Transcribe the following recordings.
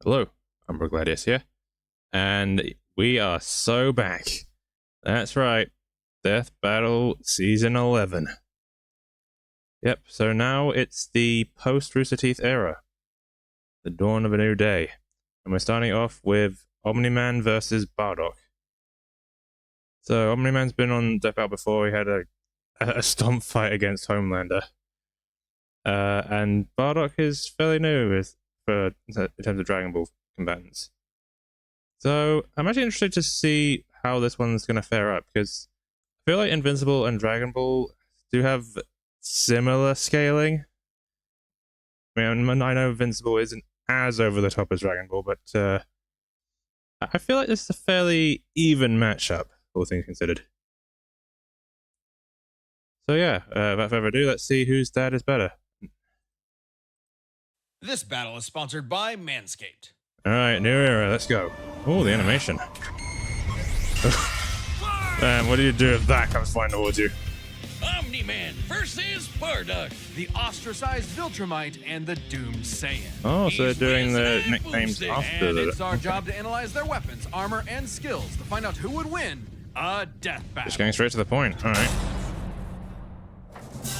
Hello, Umbra here, and we are so back. That's right, Death Battle Season 11. Yep, so now it's the post-RoosterTeeth Era, the dawn of a new day, and we're starting off with Omni-Man versus Bardock. So Omni-Man's been on Death Battle before. He had a stomp fight against Homelander, and Bardock is fairly new in terms of Dragon Ball combatants. So I'm actually interested to see how this one's going to fare up, because I feel like Invincible and Dragon Ball do have similar scaling. I mean, I know Invincible isn't as over the top as Dragon Ball, but I feel like this is a fairly even matchup, all things considered. So yeah, without further ado, let's see whose dad is better. This battle is sponsored by Manscaped. Alright, new era, let's go. Oh, the animation. Man, what do you do if that comes flying towards you? Omni-Man versus Bardock, the ostracized Viltrumite and the doomed Saiyan. Oh, so they're doing the nicknames after and the... it's our job to analyze their weapons, armor, and skills to find out who would win a death battle. Just going straight to the point, alright.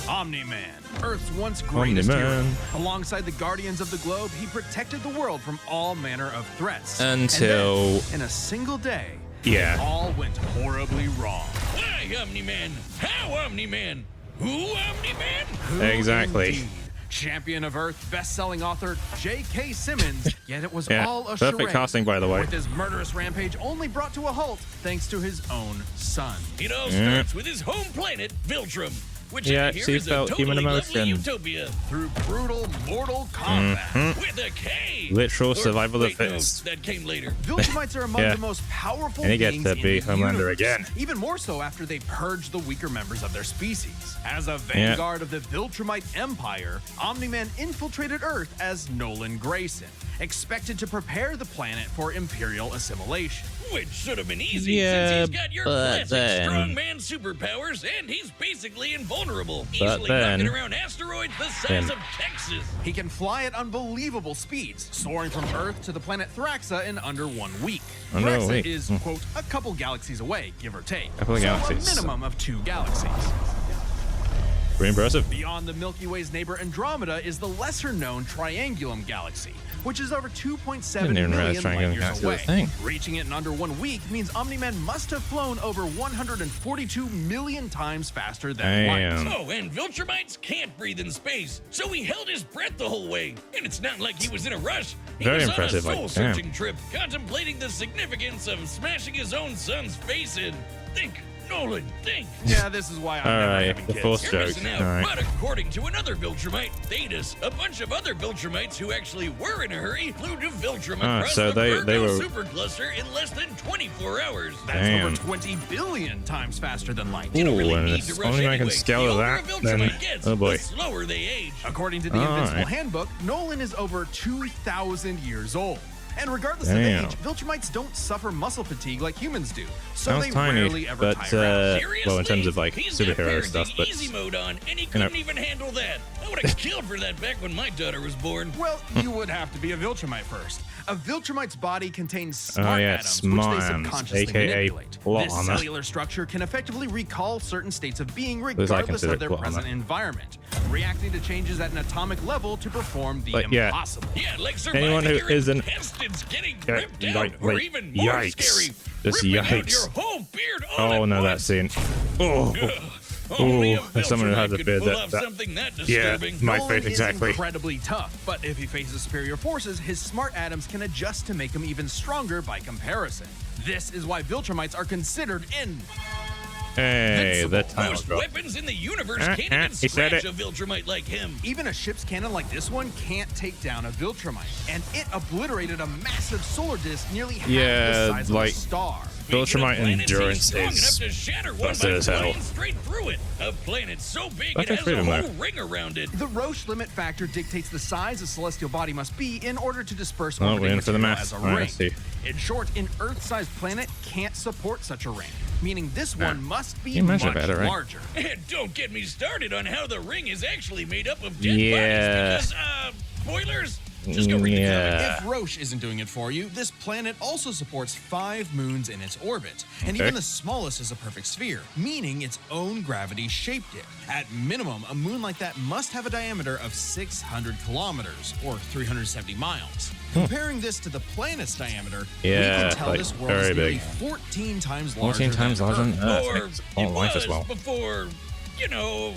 Omni-Man, Earth's once greatest hero. Omni-Man. Alongside the Guardians of the Globe, he protected the world from all manner of threats. Until... And then, in a single day, yeah, it all went horribly wrong. Why Omni-Man? How Omni-Man? Who Omni-Man? Who exactly. Indeed? Champion of Earth, best-selling author J.K. Simmons, yet it was yeah, all a perfect charade. casting, by the way. With his murderous rampage only brought to a halt thanks to his own son. It all starts with his home planet, Viltrum, which yeah, here she is a felt totally human lovely emotion. utopia. Through brutal mortal combat. With a K! Literal Or, survival of wait, the no, fittest. that came later. Viltrumites are among Yeah. the most powerful And he gets beings to in be the Homelander universe. again. Even more so after they purge the weaker members of their species. As a vanguard of the Viltrumite Empire, Omni-Man infiltrated Earth as Nolan Grayson, expected to prepare the planet for Imperial assimilation. Which should have been easy Yeah, since he's got your but classic then- strongman superpowers and he's basically invulnerable. But Easily then- knocking around asteroids the size Then- of Texas. He can fly at unbelievable speeds, soaring from Earth to the planet Thraxa in under 1 week. Under a Thraxa week. is, quote, a couple galaxies away, give or take. Couple of so galaxies. a minimum of 2 galaxies. Pretty impressive. Beyond the Milky Way's neighbor Andromeda is the lesser-known Triangulum Galaxy, which is over 2.7 Didn't even realize million light Triangulum years Galaxy was a away. thing. Reaching it in under 1 week means Omni-Man must have flown over 142 million times faster than Damn. light. Oh, and Viltrumites can't breathe in space, so he held his breath the whole way. And it's not like he was in a rush. He Very was impressive, on a like, soul-searching trip, contemplating the significance of smashing his own son's face in. Think, Nolan, think. Yeah, this is why I'm never Alright, having the kids. force You're joke. missing out. Alright. But according to another Viltrumite, Thetis, a bunch of other Viltrumites who actually were in a hurry flew to Viltrum across so the they Virgo were- supercluster in less than 24 hours. That's Damn. over 20 billion times faster than light. You don't Ooh, really and need if to rush Omni-Man can anyway. scale The older that, a Viltrumite then- gets, oh boy. the slower they age. According to the All Invincible right. Handbook, Nolan is over 2,000 years old. And regardless Damn. of age, Viltrumites don't suffer muscle fatigue like humans do, so Sounds they tiny, rarely ever but, tire out. Seriously? well, in terms of, like, He's got superhero parenting stuff, but... easy mode on, and he you know. couldn't even handle that. I would have killed for that back when my daughter was born. Well, you would have to be a Viltrumite first. A Viltrumite's body contains smart yeah, atoms, smart which they atoms, subconsciously aka manipulate. plot This armor. cellular structure can effectively recall certain states of being I regardless consider of it their plot present armor. environment, reacting to changes at an atomic level to perform the But, yeah. impossible. Yeah, like surviving Anyone who your isn't- intestines getting Yeah, ripped out, like- or like, even more yikes. scary, Just ripping out yikes. your whole beard all Oh at no, that once. scene. Oh, Only a as someone who has Viltrumite a could beard, pull that- off that- something that yeah, disturbing. my Nolan face exactly. is incredibly tough, but if he faces superior forces, his smart atoms can adjust to make him even stronger by comparison. This is why Viltrumites are considered Hey, Invincible. that title Most drop. weapons in the universe Uh, can't uh, even he said scratch it. a Viltrumite like him. Even a ship's cannon like this one can't take down a Viltrumite, and it obliterated a massive solar disk nearly half Yeah, the size like- of a star. Viltrumite Speaking of planets, endurance he's strong is enough to shatter one busted by as hell. flying straight through it. A planet so big I it can has fit a him whole there. ring around it. The Roche limit factor dictates the size a celestial body must be in order to disperse Oh, orbiting we're in for the material math. as a All right, ring. let's see. In short, an Earth-sized planet can't support such a ring, meaning this one must be You much measure better, right? larger. And don't get me started on how the ring is actually made up of dead Yeah. bodies because, spoilers? Just go read the comic. If Roche isn't doing it for you, this planet also supports 5 moons in its orbit, and even the smallest is a perfect sphere, meaning its own gravity shaped it. At minimum, a moon like that must have a diameter of 600 kilometers, or 370 miles. Comparing this to the planet's diameter, we can tell like this world very is nearly big. 14 times larger 14 times larger than than Earth. Earth. Or Makes it life was as well. before, you know,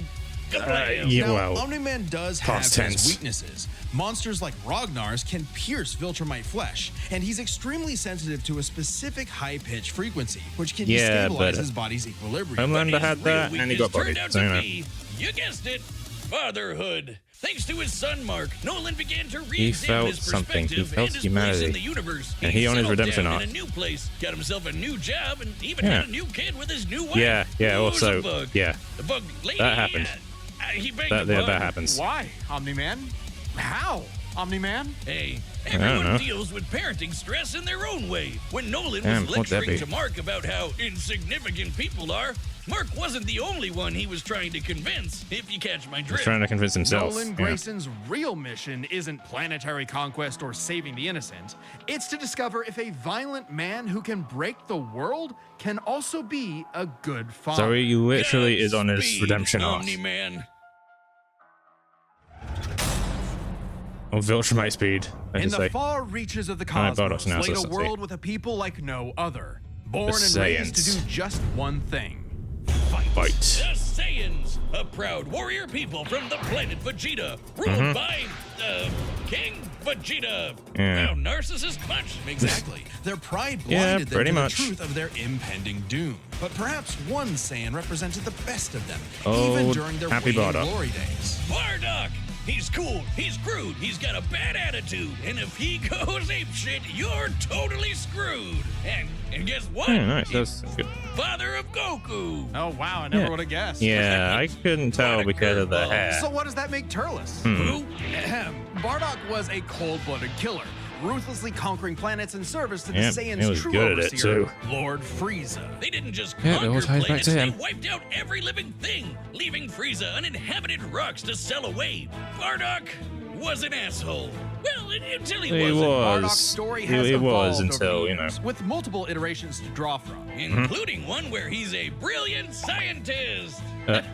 Yeah, Now, well, Omni-Man does have past his tense. weaknesses. Monsters like Ragnar's can pierce Viltrumite flesh, and he's extremely sensitive to a specific high-pitch frequency, which can Yeah, destabilize but his body's equilibrium. Homelander his had real that, and he got weakness bodied. turned out So, to you know. be, you guessed it, fatherhood. Thanks to his son Mark, Nolan began to He re-examine felt his something. He perspective felt and his humanity. place in the universe. And he on his settled redemption down arc. in a new place, got himself a new job, and even Yeah. had a new kid with his new wife. Yeah, Who was also, a bug. yeah. The bug lady. That happened. He banged a bug. That happens. Why, Omni-Man? How, Omni-Man? Hey, don't know. everyone deals with parenting stress in their own way. When Nolan Damn, was won't that lecturing be? to Mark about how insignificant people are, Mark wasn't the only one he was trying to convince, if you catch my He's drift. trying to convince himself. Nolan Yeah. Grayson's real mission isn't planetary conquest or saving the innocent. It's to discover if a violent man who can break the world can also be a good father. So he literally is on his Godspeed, redemption arc. Omni-Man. Or Viltrumite speed, I In should the say. far reaches of the Bardock's cosmos now, laid so a let's see. world with a people like no other, born The and raised to Saiyans. do just one thing. Fight. The Saiyans, a proud warrior people from the planet Vegeta, ruled by, King Vegeta. Yeah. Now, narcissist much. Exactly. Their pride Yeah, blinded them pretty to much. the truth of their impending doom. But perhaps one Saiyan represented the best of them, Old even during their Happy waning Bardock. glory days. Bardock! He's cool, he's crude, he's got a bad attitude, and if he goes apeshit, you're totally screwed. And guess what? Yeah, nice. He's That's good. father of Goku. Oh wow, I never Yeah. would have guessed. Yeah, I couldn't tell What a because of the curveball. hair. So what does that make Turles? Hmm. Who? Ahem. Bardock was a cold-blooded killer, ruthlessly conquering planets in service to the Yep, Saiyans' he was true good at it, overseer, too. Lord Frieza. They didn't just Yeah, it all conquer ties back planets, to they him. wiped out every living thing, leaving Frieza uninhabited rocks to sell away. Bardock was an asshole. Well, until he He wasn't. Bardock's was. story has He was evolved until, over you know. years, with multiple iterations to draw from. Including one where he's a brilliant scientist. But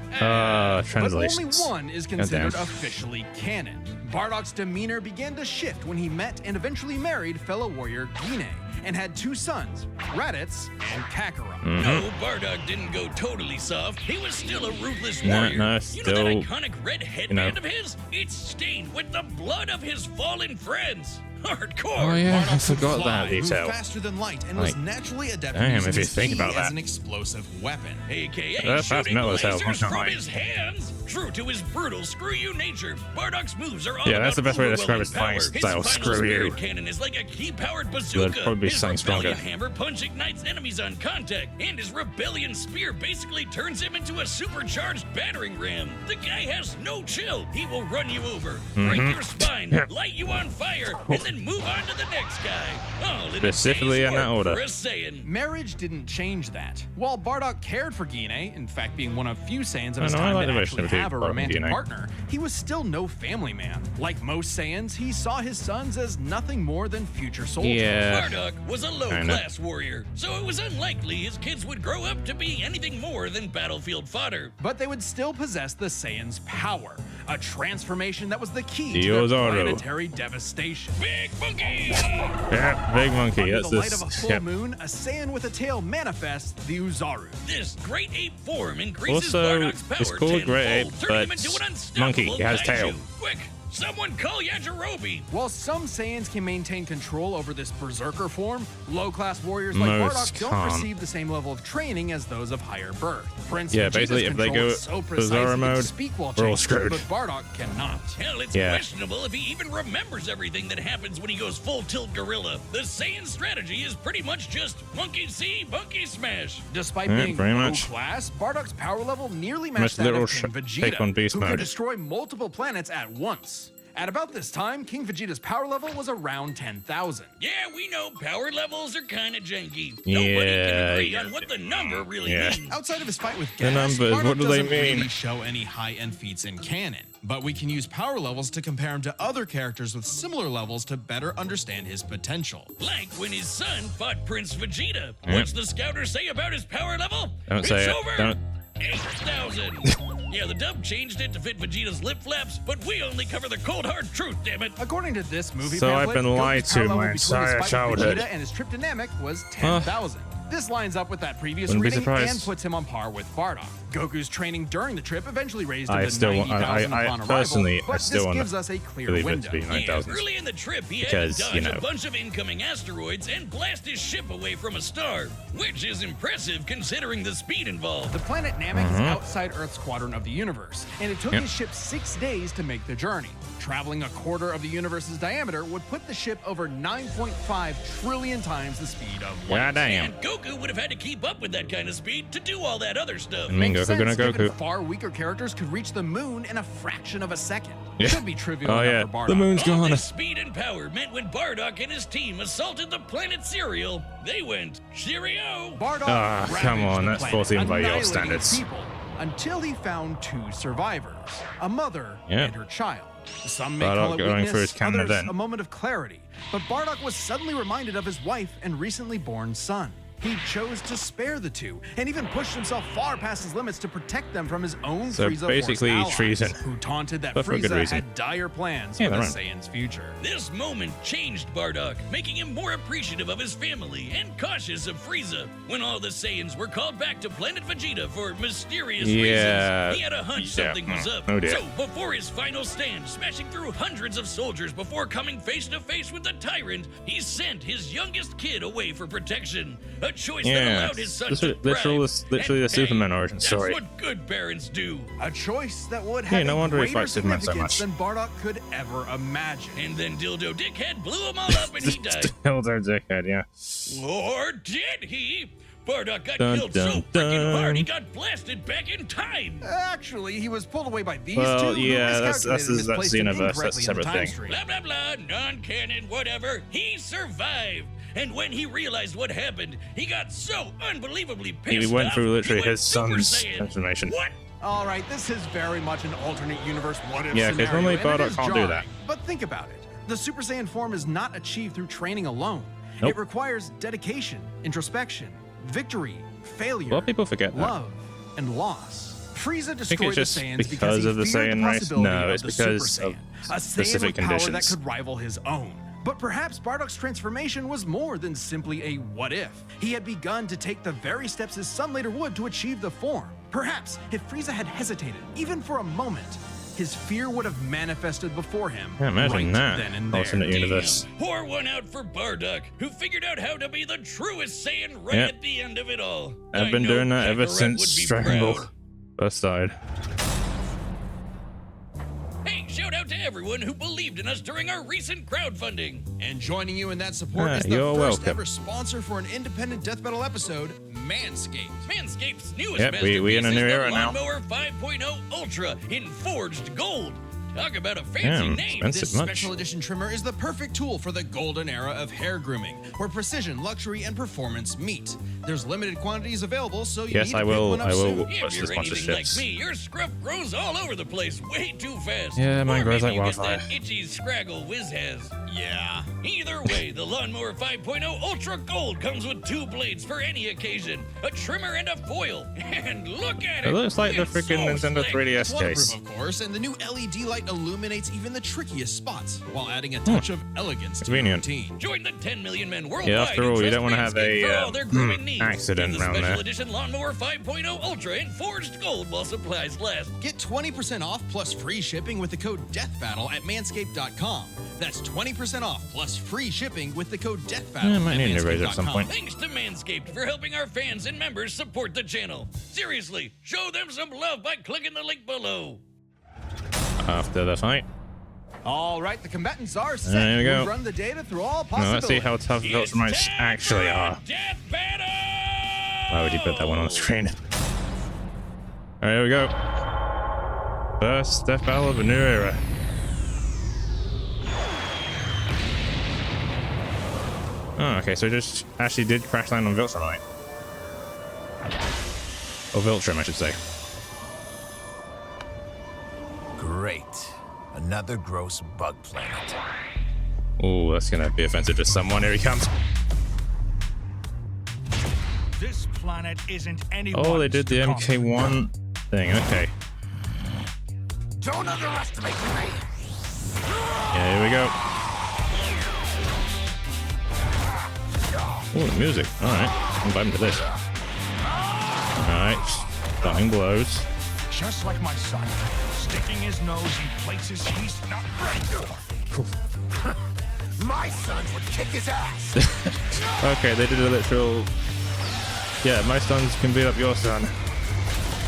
Translations. only one is considered Goddamn. officially canon. Bardock's demeanor began to shift when he met and eventually married fellow warrior Guinea, and had 2 sons, Raditz and Kakarot. No, Bardock didn't go totally soft. He was still a ruthless No, warrior. no, You know still, that iconic red headband of his? It's stained with the blood of his fallen friends. Hardcore. Oh yeah, I Bardock could forgot fly, that moved detail. faster than light, and Like, was naturally adept damn, at using if you his think ki about as that. an explosive weapon. AKA That's shooting metal as hell, lasers I'm not from lying. his hands. True to his brutal screw-you nature, Bardock's moves are all Yeah, about that's the best way to describe overwhelming his fighting power. style, His final screw you. spirit cannon is like a key-powered bazooka. probably be his something rebellion stronger. hammer punch ignites enemies on contact, and his rebellion spear basically turns him into a supercharged battering ram. The guy has no chill. He will run you over, break your spine, light you on fire, and then move on to the next guy. All in a Specifically day's in that work order. for a Saiyan. Marriage didn't change that. While Bardock cared for Guinea, in fact being one of few Saiyans of his I know, I time like to the actually relationship between have a Bardock and romantic Guinea. partner, he was still no family man. Like most Saiyans, he saw his sons as nothing more than future soldiers. Yeah. Bardock was a low-class warrior, so it was unlikely his kids would grow up to be anything more than battlefield fodder. But they would still possess the Saiyans' power, a transformation that was the key to Dio's their Auto. planetary devastation. Big monkey! Yeah, big monkey. Under That's the light of a this. full Yep. moon, a Saiyan with a tail manifests the Uzaru. This great ape form increases Also, Bardock's power it's called Great tenfold, Ape, turning him but into an unstoppable monkey, it has kaiju. tail. Quick, someone call Yajirobe! While some Saiyans can maintain control over this berserker form, low-class warriors like Most Bardock don't can't. receive the same level of training as those of higher birth. Prince Yeah, Vegeta's basically, if they control go is so precise Bizarro he can mode, speak while we're all changed, screwed. but Bardock cannot. Hell, it's Yeah. questionable if he even remembers everything that happens when he goes full-tilt gorilla. The Saiyan strategy is pretty much just monkey see, monkey smash. Despite Yeah, being pretty much. low-class, Bardock's power level nearly Much matched that little of King take on Vegeta, beast who could mode. destroy multiple planets at once. At about this time, King Vegeta's power level was around 10,000. Yeah, we know power levels are kind of janky. Yeah, Nobody can agree yeah, on what the number really yeah. means. Outside of his fight with The Gas, numbers, Bardock what do they doesn't mean? really show any high-end feats in canon. But we can use power levels to compare him to other characters with similar levels to better understand his potential. Like when his son fought Prince Vegeta. What's the scouter say about his power level? Don't say it. Over Don't. 8,000. Yeah, the dub changed it to fit Vegeta's lip flaps, but we only cover the cold hard truth, damn it. According to this movie So pamphlet, I've been lied Goku's to power my level between his entire fight with childhood. Vegeta and his tryptonymic was 10,000. This lines up with that previous Wouldn't be reading surprised. and puts him on par with Bardock. Goku's training during the trip eventually raised him I to still want- 90,000 I upon personally, arrival, I but still this want gives us a clear believe it window. to be Yeah, 9,000. early in the trip, he Because, had to you dodge know. a bunch of incoming asteroids and blast his ship away from a star, which is impressive considering the speed involved. The planet Namek is outside Earth's quadrant of the universe, and it took his ship 6 days to make the journey. Traveling a quarter of the universe's diameter would put the ship over 9.5 trillion times the speed of light. God damn. And Goku would have had to keep up with that kind of speed to do all that other stuff. I mean, Makes Goku gonna sense, given Goku. far weaker characters could reach the moon in a fraction of a second. Yeah. Should be trivial Oh enough yeah, for Bardock. the moon's All gone. this speed and power meant when Bardock and his team assaulted the planet Cereal, they went, Cheerio! Bardock Ah, ravaged come on, the that's planet, forcing by your annihilating standards. people, until he found 2 survivors, a mother Yeah. and her child. Some may Bardock call it going weakness, for his cannon others then. a moment of clarity. But Bardock was suddenly reminded of his wife and recently born son. He chose to spare the 2, and even pushed himself far past his limits to protect them from his own So Frieza basically Force allies, treason. who taunted that But for a good Frieza reason. had dire plans Yeah, for the they're right. Saiyan's future. This moment changed Bardock, making him more appreciative of his family and cautious of Frieza. When all the Saiyans were called back to planet Vegeta for mysterious Yeah. reasons, he had a hunch Yeah. something was up. Oh, dear. So before his final stand, smashing through hundreds of soldiers before coming face to face with the tyrant, he sent his youngest kid away for protection. A choice that Yeah, allowed his son this to is literally thrive. the Superman origin that's story. what good parents do. A choice that would Yeah, have no a wonder he greater fights Superman so significance much. than Bardock could ever imagine. And then Dildo Dickhead blew them all up and he died. Elder dickhead, yeah. Or did he? Bardock got Dun, killed dun, so freaking dun. hard he got blasted back in time. Actually, he was pulled away by these Well, two. yeah, who that's miscalculated and that's misplaced him Xenoverse. That's a incorrectly in the separate time thing. stream. Blah, blah, blah, non-canon, whatever. He survived. And when he realized what happened, he got so unbelievably pissed He went off, through literally he went his Super son's Saiyan. transformation. What? All right, this is very much an alternate universe what-if Yeah, 'cause scenario, normally and it Bardock is can't do jarring. that. But think about it. The Super Saiyan form is not achieved through training alone. Nope. It requires dedication, introspection, victory, failure, A lot of people forget that. love, and loss. Frieza I think destroyed it's just the Saiyans because he of the feared Saiyan race. possibility No, of it's the Super because of Saiyan, a Saiyan specific with power that conditions. could rival his own. But perhaps Bardock's transformation was more than simply a what-if. He had begun to take the very steps his son later would to achieve the form. Perhaps if Frieza had hesitated, even for a moment, his fear would have manifested before him. Yeah, imagine right that. then and there. Alternate universe. Damn. Pour one out for Bardock, who figured out how to be the truest Saiyan right Yep. at the end of it all. I've I been know doing that ever Kakarot since would be Dragon Ball proud. first died. Hey, shout out to everyone who believed in us during our recent crowdfunding. And joining you in that support is the you're first welcome. ever sponsor for an independent Death Battle episode, Manscaped. Manscaped's newest Yep, we in a masterpiece new is era the now. Lawnmower 5.0 Ultra in forged gold. Talk about a fancy Damn, name. expensive. This much. special edition trimmer is the perfect tool for the golden era of hair grooming, where precision, luxury, and performance meet. There's limited quantities available, so you Yes, need to I pick will- one up I will soon. If What's the you're anything like sponsorships? me, your scruff grows all over the place way too fast. Yeah, mine Or grows maybe like you get wildfire. that itchy scraggle Wiz has. Yeah. Either way, the Lawnmower 5.0 Ultra Gold comes with 2 blades for any occasion, a trimmer and a foil. And look at it! It looks like the It's freaking so Nintendo slick. 3DS Waterproof, case. of course, and the new LED light illuminates even the trickiest spots, while adding a touch of elegance to your Convenient. routine. Join the 10 million men worldwide. Yeah, after who all, you trust don't wanna have Manscaped a, for all their grooming needs. accident Get the around special there. edition Lawnmower 5.0 Ultra in forged gold while supplies last. Get 20% off plus free shipping with the code DEATHBATTLE at manscaped.com. That's 20% off plus free shipping with the code DEATHBATTLE Yeah, I might at need a new razor at some manscaped.com. point. Thanks to Manscaped for helping our fans and members support the channel. Seriously, show them some love by clicking the link below. After the fight. All right, the combatants are set. There we go. We've run the data through all Now possibilities. let's see how tough the It's Viltrumites time actually for a are. Death battle! Why would you put that one on the screen? Alright, here we go. First Death Battle of a new era. Oh, okay, so it just actually did crash land on Viltrumite. Or Viltrum, I should say. Great. Great. Another gross bug planet. Oh, that's gonna be offensive to someone. Here he comes. This planet isn't anyone's. Oh, they did the MK1 thing. Okay. Don't underestimate me. Yeah, here we go. Oh, the music. Alright. I'm vibing to this. Alright. Stunning blows. Just like my son, sticking his nose in places he's not ready for. My sons would kick his ass. Okay, they did a literal... Yeah, my sons can beat up your son.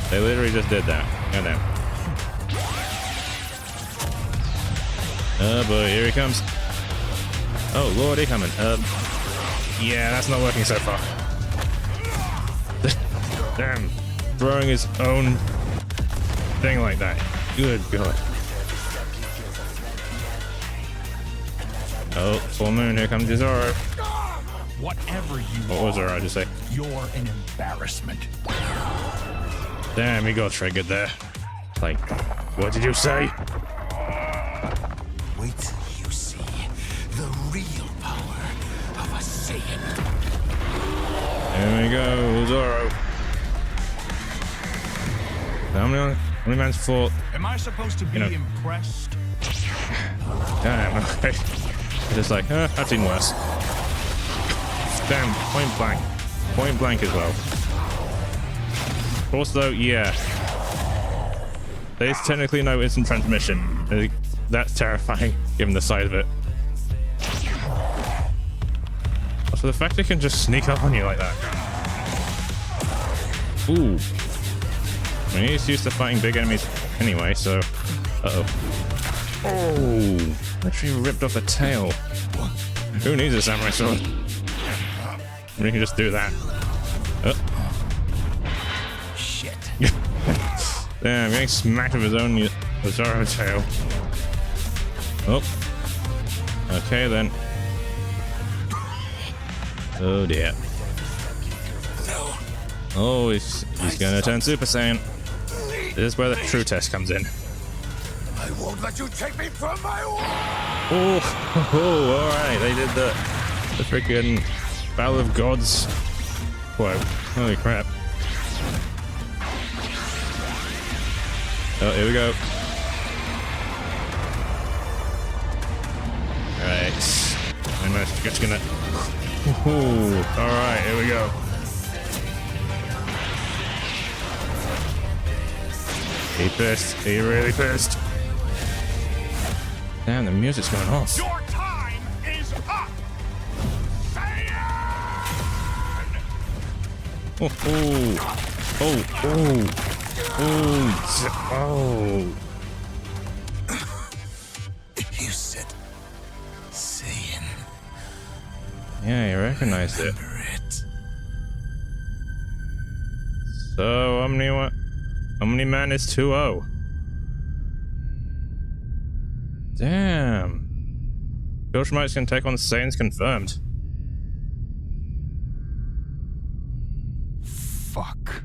They literally just did that. Goddamn. Oh boy, here he comes. Oh lord, he coming. Yeah, that's not working so far. Damn. Throwing his own thing like that. Good god. Oh, full moon, here comes Zoro. Whatever you What was Zoro just say? You're an embarrassment. Damn, he got triggered there. Like, what did you say? Wait till you see the real power of a Saiyan. There we go, Zoro. Omni-Man's fault. Am I supposed to be impressed? Damn, okay. Just like, I've seen worse. Damn, point blank. Point blank as well. Of course, though, yeah. There's technically no instant transmission. That's terrifying, given the size of it. Also, the fact it can just sneak up on you like that. Ooh. I mean, he's used to fighting big enemies anyway, so... Uh-oh. Oh! Literally ripped off a tail. Who needs a samurai sword? We can just do that. Shit. Damn, getting smacked with his own Zoro tail. Oh. Okay then. Oh dear. Oh, he's gonna turn Super Saiyan. This is where the true test comes in. I won't let you take me from my war. Oh, alright, they did the freaking Battle of Gods quote. Holy crap. Oh, here we go. Alright. I'm just gonna... Ooh, alright, here we go. He pissed. He really pissed. Damn, the music's going off. Your time is up. Oh, oh, oh, oh, oh. You said Saiyan. Yeah, you recognized it. Remember it. So, Omni-Man is 2-0. Damn. Viltrumites can take on Saiyans confirmed. Fuck.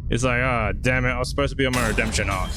It's like, damn it, I was supposed to be on my redemption arc.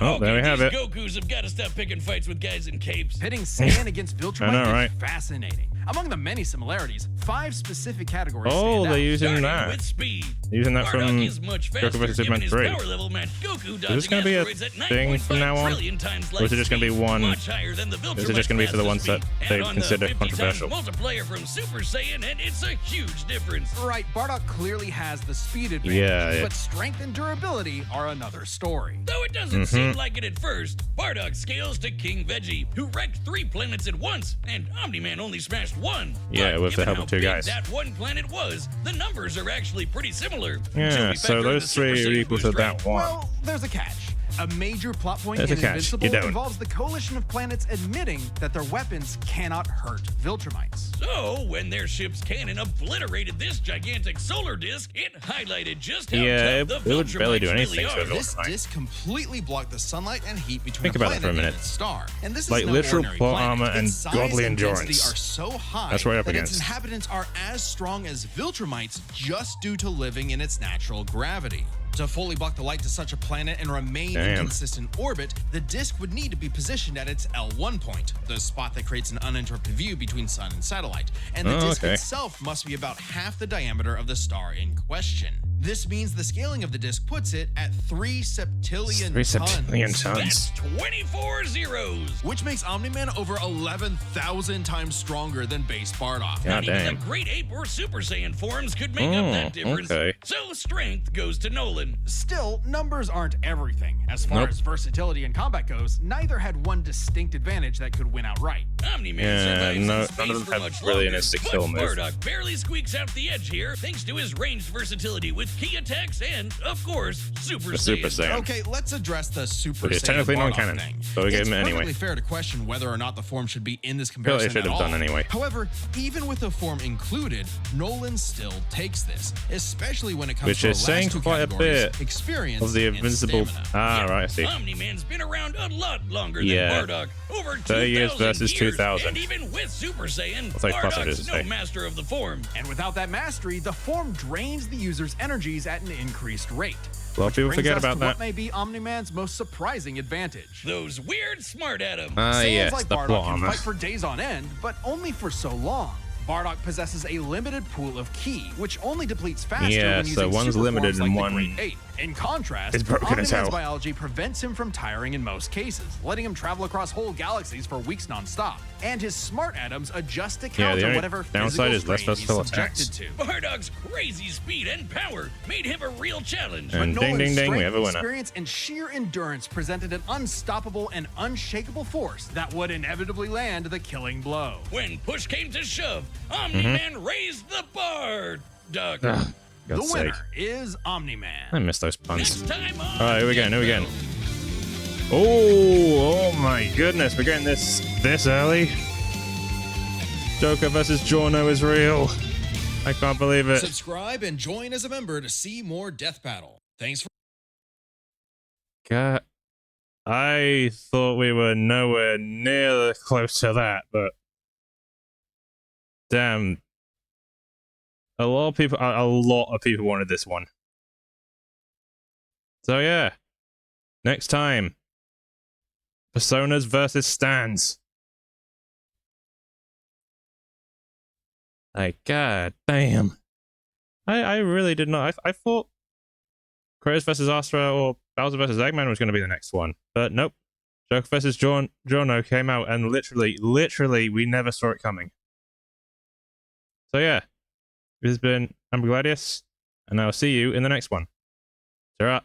Oh, there we have it. Gokus have got to stop picking fights with guys in capes. Pitting Saiyan against Viltrumite I know, right? is fascinating. Among the many similarities, 5 specific categories Oh, stand they're out. using Starting that. with speed. They're using that Bardock from is much Goku faster, vs. given Superman his 3. power level match Goku Is this going to be a dodging asteroids at thing from 9.5 now on? trillion times Or is it just going to be light speed, one? much higher than the Is it just going to be for the ones that they consider controversial? Multiplayer from Super Saiyan, and it's a huge difference. Right, Bardock clearly has the speed advantage, Yeah. but strength and durability are another story. Though it doesn't seem like it at first, Bardock scales to King Veggie, who wrecked 3 planets at once, and Omni-Man only smashed 1. Yeah, But with the given help of how 2 big guys. that one planet was, the numbers are actually pretty similar. Yeah, Until we so factor in those the Super 3 are Saiyan equal to boost that rate. 1. Well, there's a catch. A major plot point There's in a catch. Invincible You don't. involves the coalition of planets admitting that their weapons cannot hurt Viltrumites. So, when their ship's cannon obliterated this gigantic solar disk, it highlighted just how Yeah, tough it the would barely do Viltrumites anything really to are. it. This Right. disc completely blocked the sunlight and heat between Think a about that planet for a minute. and its star. And this is Like no literal ordinary plot planet. armor and Its size godly and density endurance. are so high That's what we're up that its against. inhabitants are as strong as Viltrumites just due to living in its natural gravity. To fully block the light to such a planet and remain in consistent orbit, the disc would need to be positioned at its L1 point, the spot that creates an uninterrupted view between sun and satellite, and the disc itself must be about half the diameter of the star in question. This means the scaling of the disc puts it at 3 septillion tons. That's 24 zeros. Which makes Omni-Man over 11,000 times stronger than base Bardock. Not even the Great Ape or Super Saiyan forms could make up that difference. So strength goes to Nolan. Still, numbers aren't everything. As far as versatility in combat goes, neither had one distinct advantage that could win outright. Omni-Man survives in space none of them for have much really longer, an instant but kill move. Bardock barely squeaks out the edge here thanks to his ranged versatility with key attacks and, of course, Super Saiyan. Okay, let's address the Super Saiyan It's technically Bardock non-canon, thing. so we gave him it It's anyway. perfectly fair to question whether or not the form should be in this comparison Should have done anyway. However, even with the form included, Nolan still takes this, especially when it comes Which to is our saying last two quite a categories, bit experience of the and invincible. stamina. Right, I see. Omni-Man's been around a lot longer than Bardock. Over 30 years versus 2,000. And even with Super Saiyan, I'll take Bardock's no master of the form. And without that mastery, the form drains the user's energies at an increased rate. A lot of people forget about that. What may be Omni-Man's most surprising advantage? Those weird smart atoms. Sounds like the Bardock plot can armor. fight for days on end, but only for so long. Bardock possesses a limited pool of ki, which only depletes faster when using so one's super limited forms and like one the Great Ape. In contrast, is broken as Omni-Man's hell. biology prevents him from tiring in most cases, letting him travel across whole galaxies for weeks non-stop. And his smart atoms adjust to counter the only whatever downside physical is less strain he's versatile subjected to. Bardock's crazy speed and power made him a real challenge. And But ding, Nolan's ding, ding, we strength, have a winner. experience, and sheer endurance presented an unstoppable and unshakable force that would inevitably land the killing blow. When push came to shove, Omni-Man raised the bar. Duck. Ugh, The God's winner sake. is Omni-Man. I missed those puns. Next time on Alright, here we go, here we go. Oh my goodness, we're getting this early. Joker versus Jorno is real. I can't believe it. Subscribe and join as a member to see more Death Battle. Thanks for God, I thought we were nowhere near close to that, but damn, a lot of people wanted this one. So yeah, next time, Personas versus Stands. Like, god damn. I really did not. I thought Kratos versus Astra or Bowser versus Eggman was going to be the next one. But nope. Joker versus Jorno came out and literally, we never saw it coming. So yeah. This has been Umbra, and I'll see you in the next one. Ta-ra.